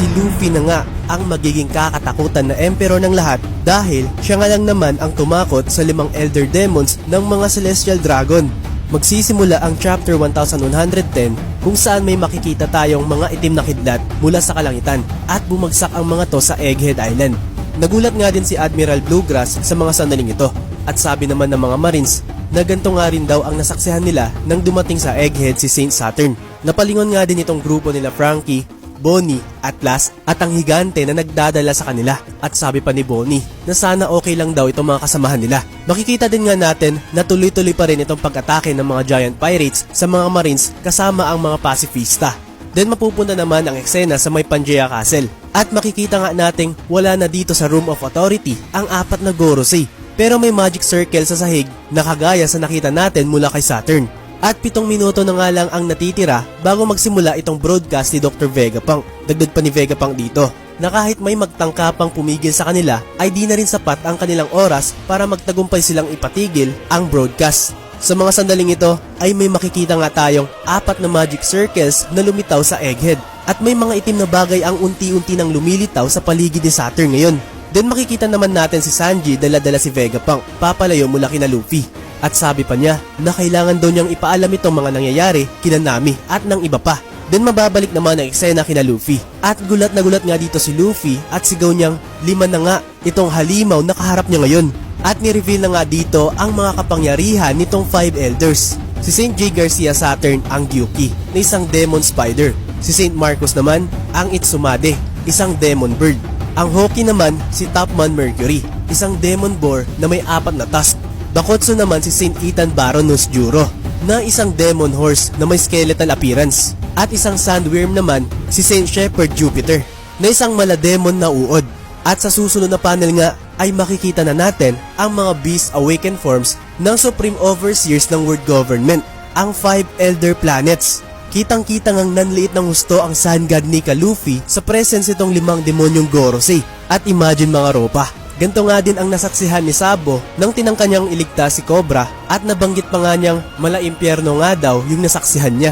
si Luffy na nga ang magiging kakatakutan na emperor ng lahat dahil siya nga lang naman ang tumakot sa 5 elder demons ng mga celestial dragon. Magsisimula ang chapter 1110 kung saan may makikita tayong mga itim na kidlat mula sa kalangitan at bumagsak ang mga to sa Egghead Island. Nagulat nga din si Admiral Bluegrass sa mga sandaling ito at sabi naman ng mga Marines na ganito nga rin daw ang nasaksihan nila nang dumating sa Egghead si Saint Saturn. Napalingon nga din itong grupo nila Franky, Bonnie, Atlas at ang higante na nagdadala sa kanila. At sabi pa ni Bonnie na sana okay lang daw itong mga kasamahan nila. Makikita din nga natin na tuloy-tuloy pa rin itong pag-atake ng mga giant pirates sa mga Marines kasama ang mga pacifista. Then mapupunta naman ang eksena sa may Pangea Castle. At makikita nga nating wala na dito sa Room of Authority ang 4 na Gorosei. Pero may magic circle sa sahig na kagaya sa nakita natin mula kay Saturn. At 7 minuto na nga lang ang natitira bago magsimula itong broadcast ni Dr. Vegapunk. Dagdag pa ni Vegapunk dito na kahit may magtangkapang pumigil sa kanila ay di na rin sapat ang kanilang oras para magtagumpay silang ipatigil ang broadcast. Sa mga sandaling ito ay may makikita nga tayong 4 na magic circles na lumitaw sa Egghead. At may mga itim na bagay ang unti-unti nang lumilitaw sa paligid ni Saturn ngayon. Then makikita naman natin si Sanji dala-dala si Vegapunk papalayo mula kina Luffy. At sabi pa niya na kailangan daw niyang ipaalam itong mga nangyayari kina Nami at ng iba pa. Then mababalik naman ang eksena kina Luffy. At gulat na gulat nga dito si Luffy at sigaw niyang 5 na nga itong halimaw na kaharap niya ngayon. At ni-reveal na nga dito ang mga kapangyarihan nitong 5 elders. Si Saint J. Garcia Saturn ang Gyuki na isang demon spider. Si Saint Marcos naman ang Itsumade, isang demon bird. Ang Hoki naman si Topman Mercury, isang demon boar na may 4 na tusk. Bakotsu naman si Saint Ethan Baronus Juro, na isang demon horse na may skeletal appearance. At isang sandworm naman si Saint Shepherd Jupiter, na isang malademon na uod. At sa susunod na panel nga ay makikita na natin ang mga Beast Awakened forms ng Supreme Overseers ng World Government, ang 5 Elder Planets. Kitang-kita ngang nanliit ng husto ang Sun God ni Luffy sa presence itong 5 demonyong Gorosei. At imagine mga ropa, ganito nga din ang nasaksihan ni Sabo nang tinangka niyang iligtas si Cobra at nabanggit pa nga niyang mala impyerno nga daw yung nasaksihan niya.